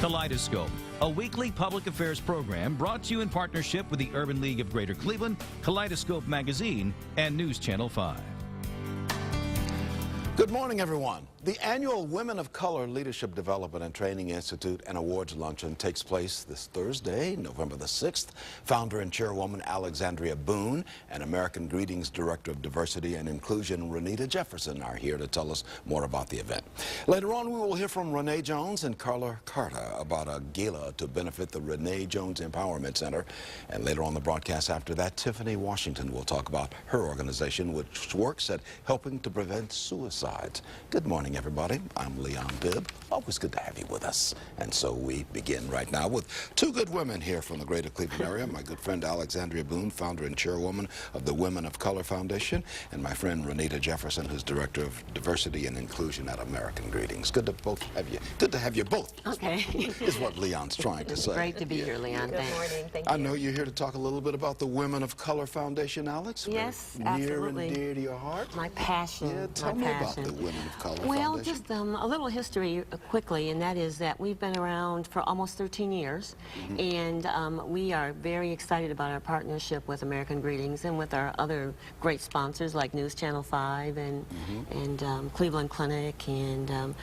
Kaleidoscope, a weekly public affairs program brought to you in partnership with the Urban League of Greater Cleveland, Kaleidoscope Magazine, and News Channel 5. Good morning, everyone. The annual Women of Color Leadership Development and Training Institute and Awards Luncheon takes place this Thursday, November the 6th. Founder and chairwoman Alexandria Boone and American Greetings Director of Diversity and Inclusion Renita Jefferson are here to tell us more about the event. Later on, we will hear from Renee Jones and Carla Carter about a gala to benefit the Renee Jones Empowerment Center. And later on the broadcast after that, Tiffany Washington will talk about her organization, which works at helping to prevent suicides. Good morning, everybody. I'm Leon Bibb. Always good to have you with us. And so we begin right now with two good women here from the Greater Cleveland area. My good friend Alexandria Boone, founder and chairwoman of the Women of Color Foundation, and my friend Renita Jefferson, who's director of diversity and inclusion at American Greetings. Good to both have you. Good to have you both. Okay. Is what Leon's trying to say. Great to be here, Leon. Good Thanks. morning. Thank you. I know you're here to talk a little bit about the Women of Color Foundation, Alex. Yes, Near absolutely. and dear to your heart. My passion. Yeah, tell me about the Women of Color Well, Foundation. just a little history quickly, and that is that we've been around for almost 13 years, and we are very excited about our partnership with American Greetings and with our other great sponsors like News Channel 5 and Cleveland Clinic, and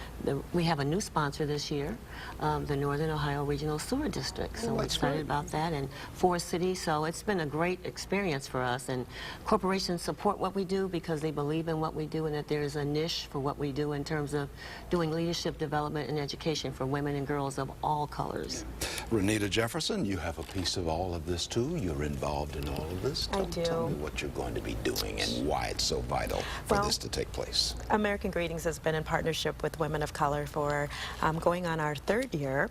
we have a new sponsor this year, the Northern Ohio Regional Sewer District, so we're excited about that, and Forest City, so it's been a great experience for us, and corporations support what we do because they believe in what we do and that there's a niche for what we do in terms of doing leadership development and education for women and girls of all colors. Renita Jefferson, you have a piece of all of this too. You're involved in all of this. I do. Tell me what you're going to be doing and why it's so vital for this to take place. American Greetings has been in partnership with Women of Color for going on our third year,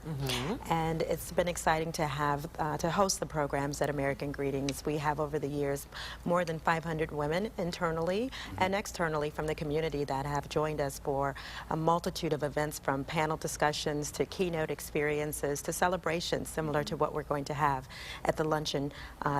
and it's been exciting to have to host the programs at American Greetings. We have over the years more than 500 women internally and externally from the community that have joined us for a multitude of events, from panel discussions to keynote experiences to celebrations similar to what we're going to have at the luncheon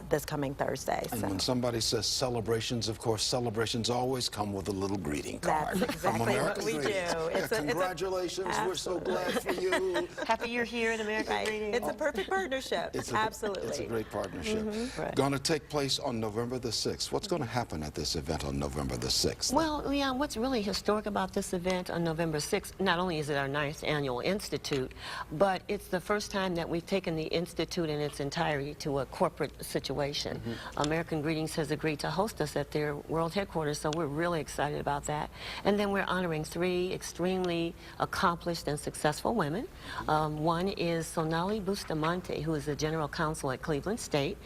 this coming Thursday. And when somebody says celebrations, of course, celebrations always come with a little greeting card. That's exactly what we do. Yeah, congratulations, we're so glad for you. Happy you're here at American Greetings. It's a perfect partnership. Absolutely. It's a great partnership. Right. Going to take place on November the 6th. What's going to happen at this event on November the 6th? Well, Leon, what's really historic about this event on November 6th, not only is it our 9th annual institute, but it's the first time that we've taken the institute in its entirety to a corporate situation. American Greetings has agreed to host us at their world headquarters, so we're really excited about that. And then we're honoring three extremely accomplished and successful women. One is Sonali Bustamante, who is the general counsel at Cleveland State,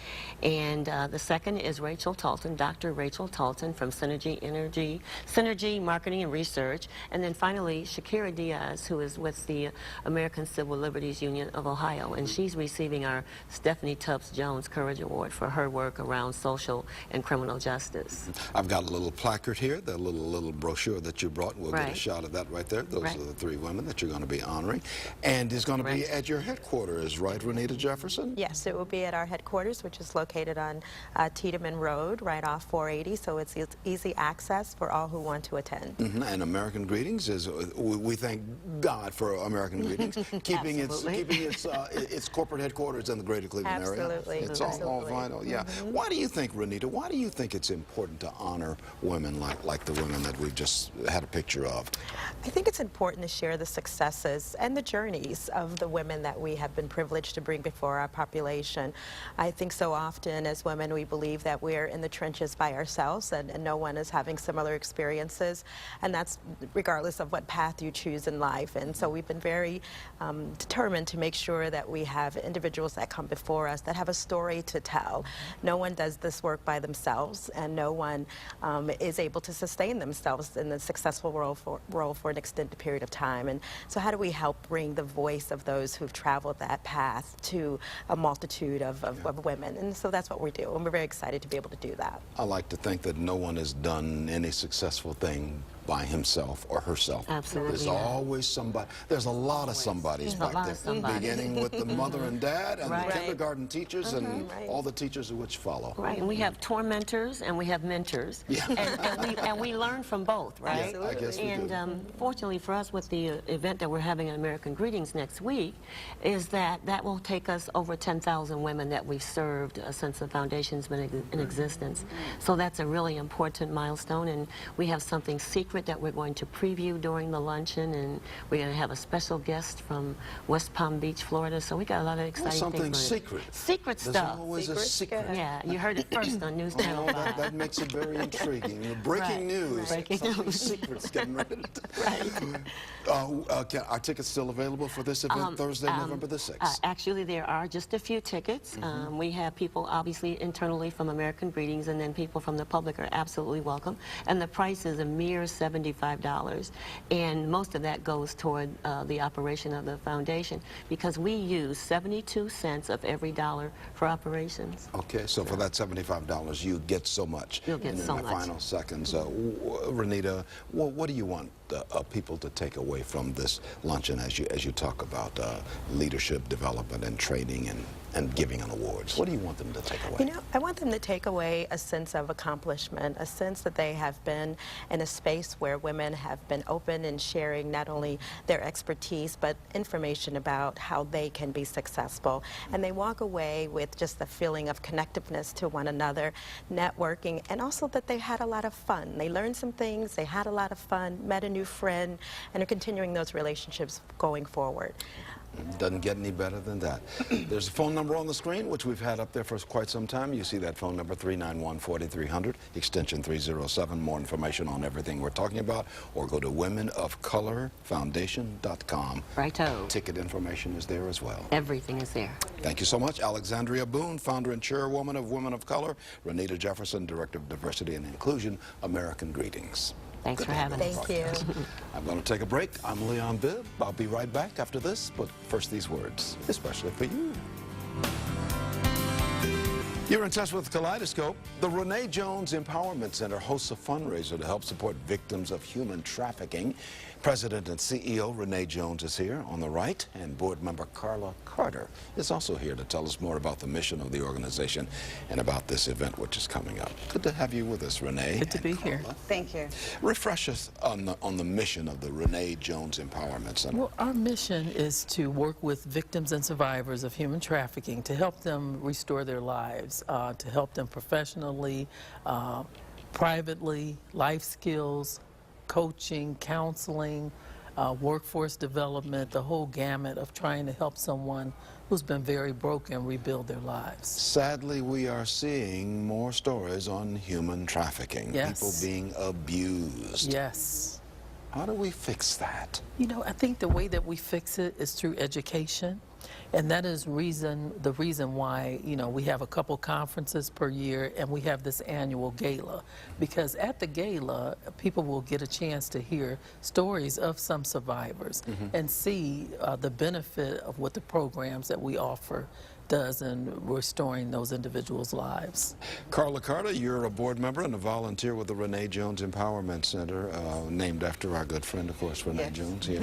and the second is Rachel Talton, Dr. Rachel Talton from Synergy Marketing and Research, and then finally Shakira Diaz, who is with the American Civil Liberties Union of Ohio, and she's receiving our Stephanie Tubbs Jones Courage Award for her work around social and criminal justice. I've got a little placard here, the little brochure that you brought. We'll get a shot of that right there. Those are the three women that you're going to be honoring. And it's going to be at your headquarters, right, Renita Jefferson? Yes, it will be at our headquarters, which is located on Tiedemann Road, right off 480, so it's easy access for all who want to attend. And American Greetings is, we thank God for American Greetings, keeping its corporate headquarters in the Greater Cleveland area. Absolutely. It's all vital, yeah. Why do you think, Renita, why do you think it's important to honor women like the women that we've just had a picture of? I think it's important to share the successes and the journeys of the women that we have been privileged to bring before our population. I think so often as women we believe that we're in the trenches by ourselves and no one is having similar experiences, and that's regardless of what path you choose in life. And so we've been very determined to make sure that we have individuals that come before us that have a story to tell. No one does this work by themselves, and no one is able to sustain themselves in a successful role for an extended period of time. And so how do we help bring the voice of those who've traveled that path to a multitude of women? And so that's what we do, and we're very excited to be able to do that. I like to think that no one has done any successful thing by himself or herself. Absolutely, There's yeah. always somebody. There's a lot of somebodies A back lot there, of somebodies. beginning with the mother and dad and Right. the kindergarten teachers and Right. all the teachers which follow. Right, and we have tormentors and we have mentors, Yeah. and we learn from both, right? I guess we do. And fortunately for us, with the event that we're having at American Greetings next week, is that will take us over 10,000 women that we've served since the foundation's been in existence. So that's a really important milestone, and we have something secret that we're going to preview during the luncheon, and we're going to have a special guest from West Palm Beach, Florida. So we got a lot of exciting Something things. secret. Secret There's stuff. always a secret. Yeah, you heard it first on News Channel 5. That makes it very intriguing. Breaking Right. news. Breaking Something news. secret's getting ready to Are tickets still available for this event Thursday, November the 6th? Actually, there are just a few tickets. We have people, obviously, internally from American Greetings, and then people from the public are absolutely welcome. And the price is a mere $75. And most of that goes toward the operation of the foundation, because we use 72 cents of every dollar for operations. Okay, so for that $75, you get so much. You'll get And so in the much. final seconds, Renita, what do you want people to take away from this luncheon as you talk about leadership development and training and giving on awards? What do you want them to take away? You know, I want them to take away a sense of accomplishment, a sense that they have been in a space where women have been open and sharing not only their expertise, but information about how they can be successful. And they walk away with just the feeling of connectiveness to one another, networking, and also that they had a lot of fun. They learned some things, they had a lot of fun, met a new friend, and are continuing those relationships going forward. Doesn't get any better than that. There's a phone number on the screen, which we've had up there for quite some time. You see that phone number, 391-4300, extension 307. More information on everything we're talking about, or go to womenofcolorfoundation.com. Righto. Ticket information is there as well. Everything is there. Thank you so much. Alexandria Boone, founder and chairwoman of Women of Color. Renita Jefferson, director of diversity and inclusion. American Greetings. Thanks Good for to have having you on us. the Thank podcast. you. I'm going to take a break. I'm Leon Bibb. I'll be right back after this, but first these words, especially for you. You're in touch with Kaleidoscope. The Renee Jones Empowerment Center hosts a fundraiser to help support victims of human trafficking. President and CEO Renee Jones is here on the right, and board member Carla Carter is also here to tell us more about the mission of the organization and about this event which is coming up. Good to have you with us, Renee. Good to and be Carla. here. Thank you. Refresh us on the mission of the Renee Jones Empowerment Center. Well, our mission is to work with victims and survivors of human trafficking to help them restore their lives, to help them professionally, privately, life skills, coaching, counseling, workforce development, the whole gamut of trying to help someone who's been very broken rebuild their lives. Sadly, we are seeing more stories on human trafficking. Yes. People being abused. Yes. How do we fix that? You know, I think the way that we fix it is through education. And that is the reason why, you know, we have a couple conferences per year and we have this annual gala. Because at the gala, people will get a chance to hear stories of some survivors and see the benefit of what the programs that we offer does in restoring those individuals' lives. Carla Carter, you're a board member and a volunteer with the Renee Jones Empowerment Center, named after our good friend, of course, Renee Jones here.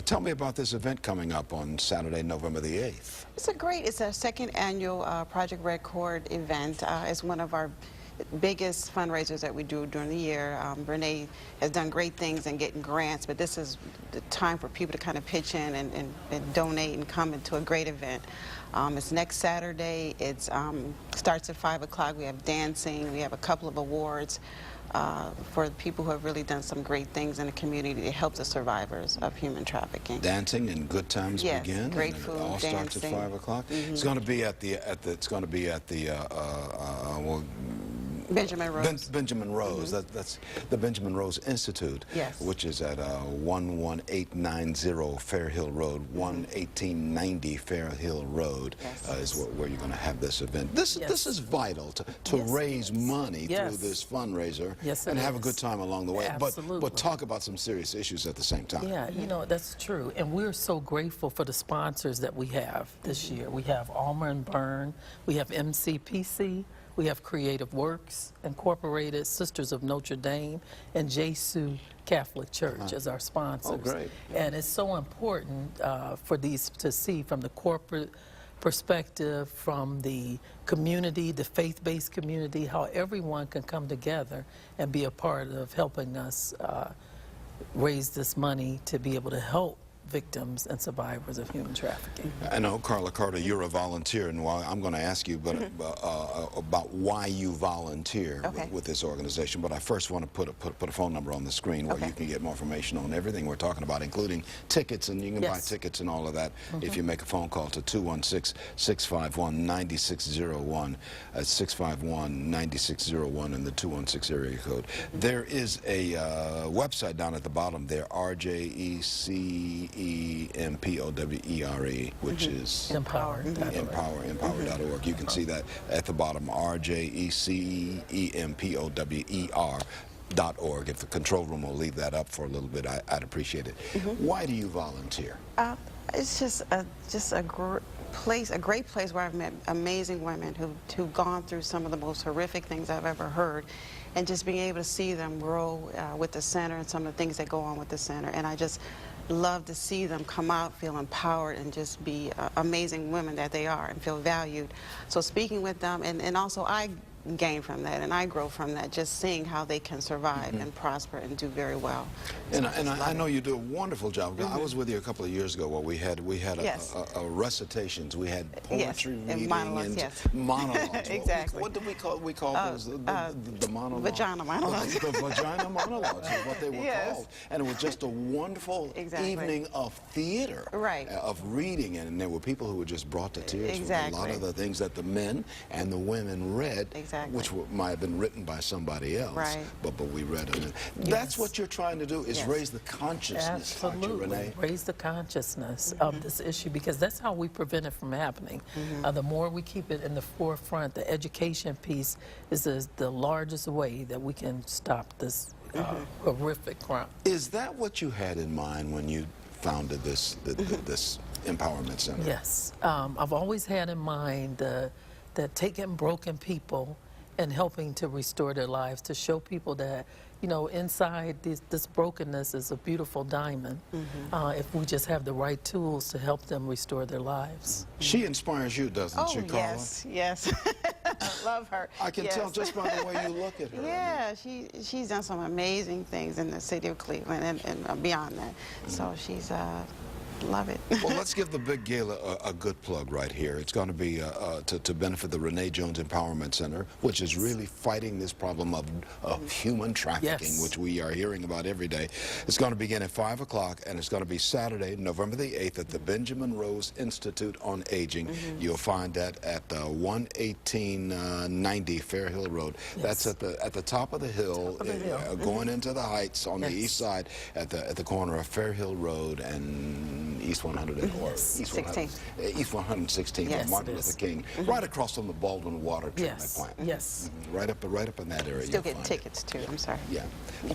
Tell me about this event coming up on Saturday, November the 8th. It's our second annual Project Red Cord event. It's one of our biggest fundraisers that we do during the year. Renee has done great things in getting grants, but this is the time for people to kind of pitch in and donate and come into a great event. It's next Saturday. It starts at 5 o'clock. We have dancing. We have a couple of awards for people who have really done some great things in the community to help the survivors of human trafficking. Dancing and good times begin. Great and food, it all starts at dancing. 5 o'clock. It's going to be at the Benjamin Rose. Benjamin Rose. That's the Benjamin Rose Institute, Yes. which is at 11890 Fair Hill Road, 11890 Fair Hill Road Yes. is where you're going to have this event. This is vital to Yes, raise money Yes. through this fundraiser Yes, and it have a is. good time along the way. Absolutely. But talk about some serious issues at the same time. Yeah, you know, that's true. And we're so grateful for the sponsors that we have this year. We have Almer and Byrne, we have MCPC, We have Creative Works Incorporated, Sisters of Notre Dame, and Jesu Catholic Church as our sponsors. Oh, great. And it's so important for these to see from the corporate perspective, from the community, the faith-based community, how everyone can come together and be a part of helping us raise this money to be able to help victims and survivors of human trafficking. I know, Carla Carter, you're a volunteer, and while I'm going to ask you about why you volunteer with this organization, but I first want to put a phone number on the screen where you can get more information on everything we're talking about, including tickets, and you can buy tickets and all of that if you make a phone call to 216-651-9601. 651-9601 in the 216 area code. There is a website down at the bottom there, RJECEMPOWERE, which is empower.org. You can see that at the bottom, RJECEMPOWER.org. If the control room will leave that up for a little bit, I'd appreciate it. Why do you volunteer? It's just a great place where I've met amazing women who've gone through some of the most horrific things I've ever heard, and just being able to see them grow with the center and some of the things that go on with the center. And I just love to see them come out, feel empowered, and just be amazing women that they are and feel valued. So speaking with them, and also I gain from that and I grow from that, just seeing how they can survive and prosper and do very well. So and I know you do a wonderful job. I was with you a couple of years ago where we had a recitations, we had poetry reading monologues, and monologues. Exactly. What did we call those? The monologues. Vagina monologues. The vagina monologues is what they were called. And it was just a wonderful evening of theater, of reading, and there were people who were just brought to tears with a lot of the things that the men and the women read. Which might have been written by somebody else, but we read it. That's what you're trying to do, is raise the consciousness, Renee? Raise the consciousness of this issue, because that's how we prevent it from happening. The more we keep it in the forefront, the education piece is the largest way that we can stop this horrific crime. Is that what you had in mind when you founded this Empowerment Center? Yes. I've always had in mind that taking broken people and helping to restore their lives, to show people that, you know, inside this brokenness is a beautiful diamond, if we just have the right tools to help them restore their lives. She inspires you, doesn't she, Carla? Yes. I love her. I can tell just by the way you look at her. Yeah, she's done some amazing things in the city of Cleveland and beyond that. So she's love it. Well, let's give the big gala a good plug right here. It's going to be to benefit the Renee Jones Empowerment Center, which is really fighting this problem of human trafficking, which we are hearing about every day. It's going to begin at 5 o'clock, and it's going to be Saturday, November the 8th, at the Benjamin Rose Institute on Aging. You'll find that at 11890 Fair Hill Road. That's at the top of the hill, going into the Heights on the east side, at the corner of Fair Hill Road and East 116th on Martin Luther King, right across from the Baldwin Water Treatment Plant. Right up in that area. Still get tickets too. I'm sorry. Yeah.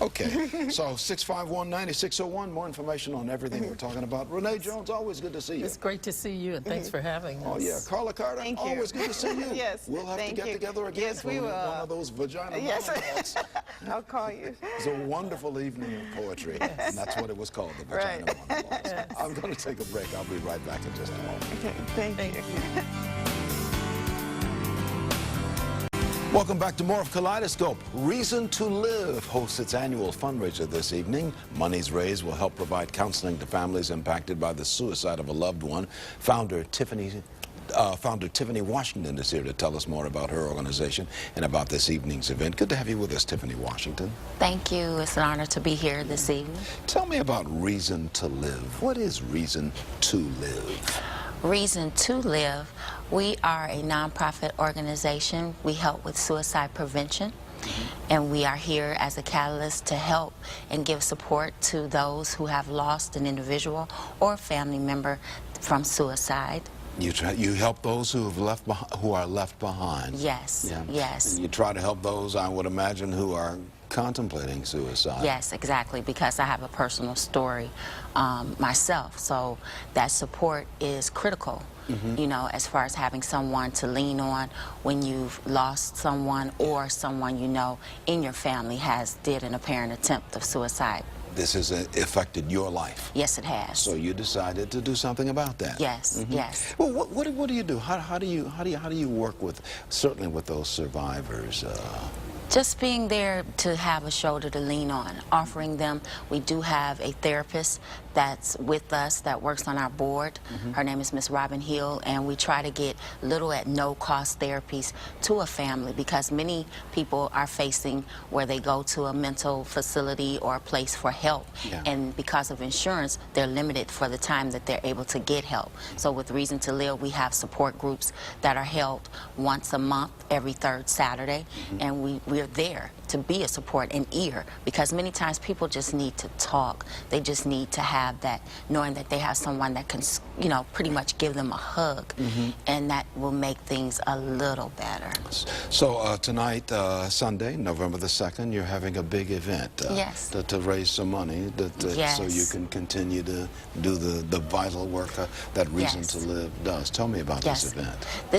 Okay. So 651-9601. More information on everything we're talking about. Renee Jones, always good to see you. It's great to see you, and thanks for having us. Oh yeah, Carla Carter. Thank you. Always good to see you. We'll have to get together again. Yes, we will. One of those vagina monologues. I'll call you. It's a wonderful evening of poetry, and that's what it was called, the vagina monologues. I'm going to take a break. I'll be right back in just a moment. Okay, thank you. Welcome back to more of Kaleidoscope. Reason to Live hosts its annual fundraiser this evening. Monies raised will help provide counseling to families impacted by the suicide of a loved one. Founder Tiffany Washington is here to tell us more about her organization and about this evening's event. Good to have you with us, Tiffany Washington. Thank you. It's an honor to be here this evening. Tell me about Reason to Live. What is Reason to Live? Reason to Live, we are a nonprofit organization. We help with suicide prevention, and we are here as a catalyst to help and give support to those who have lost an individual or family member from suicide. You help those who are left behind. Yes, yes. And you try to help those, I would imagine, who are contemplating suicide. Yes, exactly, because I have a personal story myself. So that support is critical, you know, as far as having someone to lean on when you've lost someone or someone you know in your family did an apparent attempt of suicide. This has affected your life. Yes, it has. So you decided to do something about that. Yes, yes. Well, what do you do? How do you work with, certainly with those survivors? Just being there to have a shoulder to lean on, offering them. We do have a therapist that's with us that works on our board. Her name is Miss Robin Hill, and we try to get little at no cost therapies to a family, because many people are facing where they go to a mental facility or a place for help, and because of insurance, they're limited for the time that they're able to get help. So with Reason to Live, we have support groups that are held once a month, every third Saturday, and we're there to be a support, an ear, because many times people just need to talk. They just need to have that, knowing that they have someone that can, you know, pretty much give them a hug, and that will make things a little better. So tonight, Sunday, November the 2nd, you're having a big event. Yes. To raise some money, so you can continue to do the vital work that Reason to Live does. Tell me about this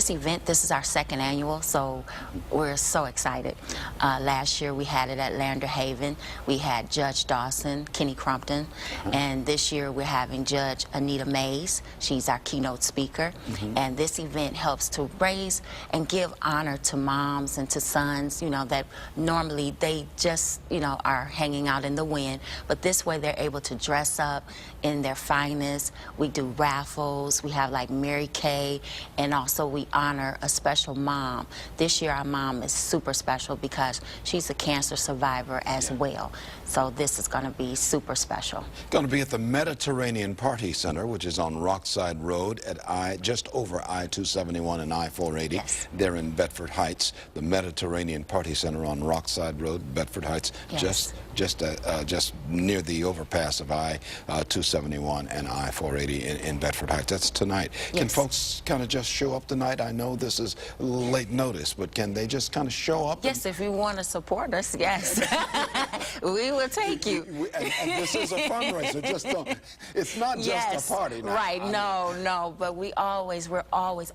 event. This is our second annual, so we're so excited. Last year we had it at Lander Haven. We had Judge Dawson, Kenny Crumpton, and this year we're having Judge Anita Mays. She's our keynote speaker, and this event helps to raise and give honor to moms and to sons, you know, that normally they just, you know, are hanging out in the wind, but this way they're able to dress up in their finest. We do raffles. We have like Mary Kay, and also we honor a special mom. This year our mom is super special because she's a cancer survivor as well. So this is going to be super special. Going to be at the Mediterranean Party Center, which is on Rockside Road at just over I-271 and I-480. Yes. There in Bedford Heights. The Mediterranean Party Center on Rockside Road, Bedford Heights, just near the overpass of I-271 and I-480 in Bedford Heights. That's tonight. Yes. Can folks kind of just show up tonight? I know this is late notice, but can they just kind of show up? Yes, if you want to support us, yes. We will take you. And this is a fundraiser. Just don't, it's not just a party now. Right, no, but we're always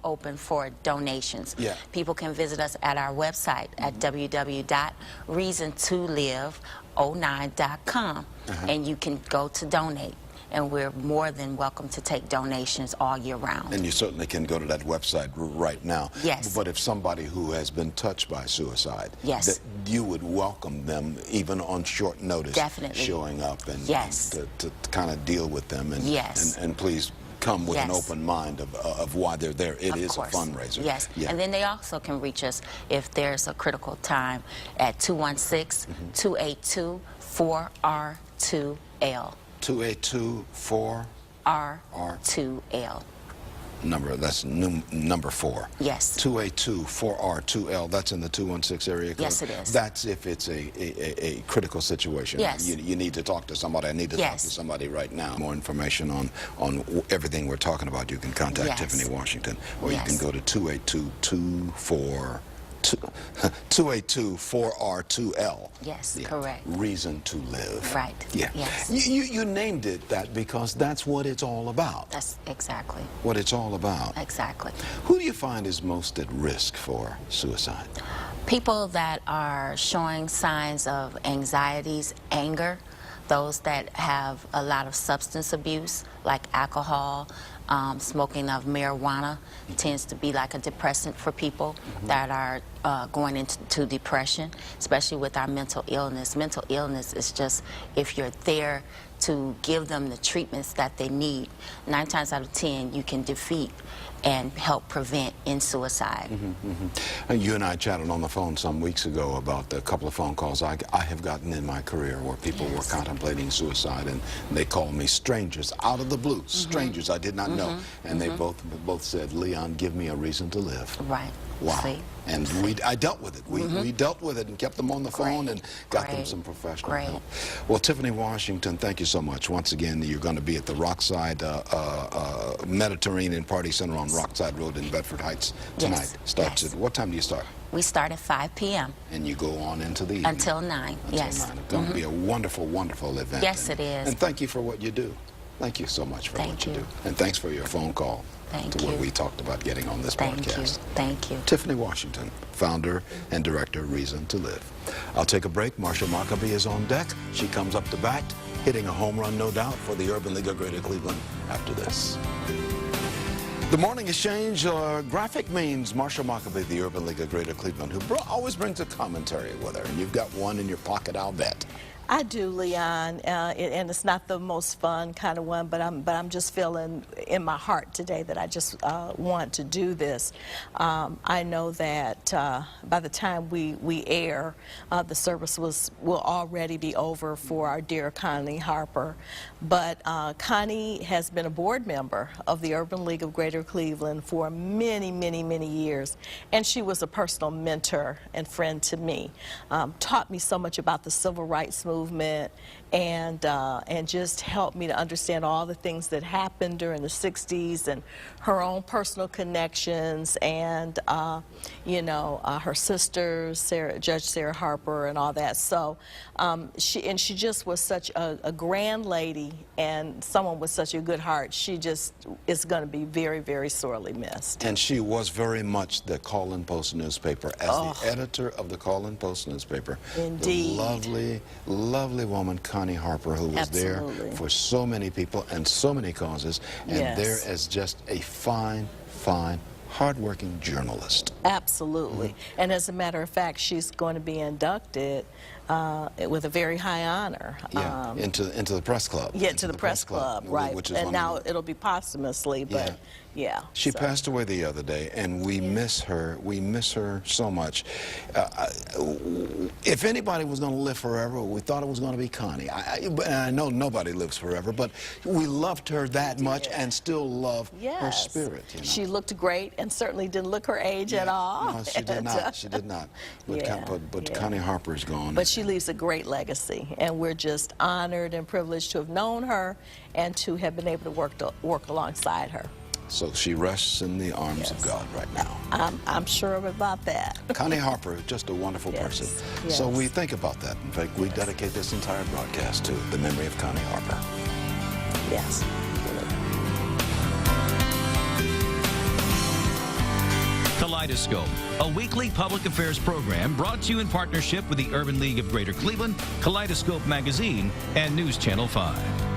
open for donations. Yeah. People can visit us at our website at www.reasontolive09.com, and you can go to donate. And we're more than welcome to take donations all year round. And you certainly can go to that website right now. Yes. But if somebody who has been touched by suicide, yes, that you would welcome them even on short notice, definitely, showing up and, yes, to kind of deal with them, and yes, and please come with an open mind of why they're there. It is a fundraiser. Yes, and then they also can reach us if there's a critical time at 216-282-4R2L. 282-4R2L. That's number 4. Yes. 282-4R2L. That's in the 216 area code. Yes, it is. That's if it's a critical situation. Yes. You need to talk to somebody. I need to talk to somebody right now. More information on everything we're talking about, you can contact Tiffany Washington, or you can go to 282-4R2L. Yes, correct. Reason to Live. Right. Yeah. Yes. You named it that because that's what it's all about. That's exactly what it's all about. Exactly. Who do you find is most at risk for suicide? People that are showing signs of anxieties, anger, those that have a lot of substance abuse, like alcohol, smoking of marijuana tends to be like a depressant for people that are going into depression, especially with our mental illness. Mental illness is just, if you're there to give them the treatments that they need, 9 times out of 10 you can defeat and help prevent in suicide. You and I chatted on the phone some weeks ago about a couple of phone calls I have gotten in my career where people were contemplating suicide, and they called me strangers out of the blue, strangers I did not know, and they both said, "Leon, give me a reason to live." Right. Wow. See? And I dealt with it. We dealt with it and kept them on the phone and got them some professional help. Well, Tiffany Washington, thank you so much. Once again, you're going to be at the Rockside Mediterranean Party Center on Rockside Road in Bedford Heights tonight. Starts at, what time do you start? We start at 5 p.m. And you go on into the evening? Until 9, yes. Until 9. It's going to be a wonderful, wonderful event. Yes, it is. And thank you for what you do. Thank you so much for what you do. And thanks for your phone call to what we talked about getting on this broadcast. Thank you. Tiffany Washington, founder and director of Reason to Live. I'll take a break. Marsha Maccabee is on deck. She comes up to bat, hitting a home run, no doubt, for the Urban League of Greater Cleveland after this. The Morning Exchange graphic means Marsha Maccabee, the Urban League of Greater Cleveland, who always brings a commentary with her, and you've got one in your pocket, I'll bet. I do, Leon, and it's not the most fun kind of one, but I'm just feeling in my heart today that I just want to do this. I know that by the time we air, the service will already be over for our dear Connie Harper. But Connie has been a board member of the Urban League of Greater Cleveland for many, many, many years, and she was a personal mentor and friend to me. Taught me so much about the civil rights movement and just helped me to understand all the things that happened during the 60s and her own personal connections and you know, her sister Judge Sarah Harper and all that. So she just was such a grand lady and someone with such a good heart. She just is going to be very, very sorely missed. And she was very much the Call-in Post newspaper as the editor of the Call-in Post newspaper. Indeed. The lovely, lovely woman, Connie Harper, who was there for so many people and so many causes, and there as just a fine, fine, hardworking journalist. Absolutely. And as a matter of fact, she's going to be inducted with a very high honor. Yeah, into the press club. Yeah, to the press club, right. Which is and now it'll be posthumously, but yeah. She passed away the other day, and we miss her. We miss her so much. If anybody was going to live forever, we thought it was going to be Connie. I know nobody lives forever, but we loved her that much and still love her spirit. You know? She looked great and certainly didn't look her age at all. No, she did not. She did not. But Connie Harper is gone. But she leaves a great legacy, and we're just honored and privileged to have known her and to have been able to work alongside her. So she rests in the arms of God right now. I'm sure about that. Connie Harper, just a wonderful person. So we think about that. In fact, we dedicate this entire broadcast to the memory of Connie Harper. Yes. Kaleidoscope, a weekly public affairs program brought to you in partnership with the Urban League of Greater Cleveland, Kaleidoscope Magazine, and News Channel 5.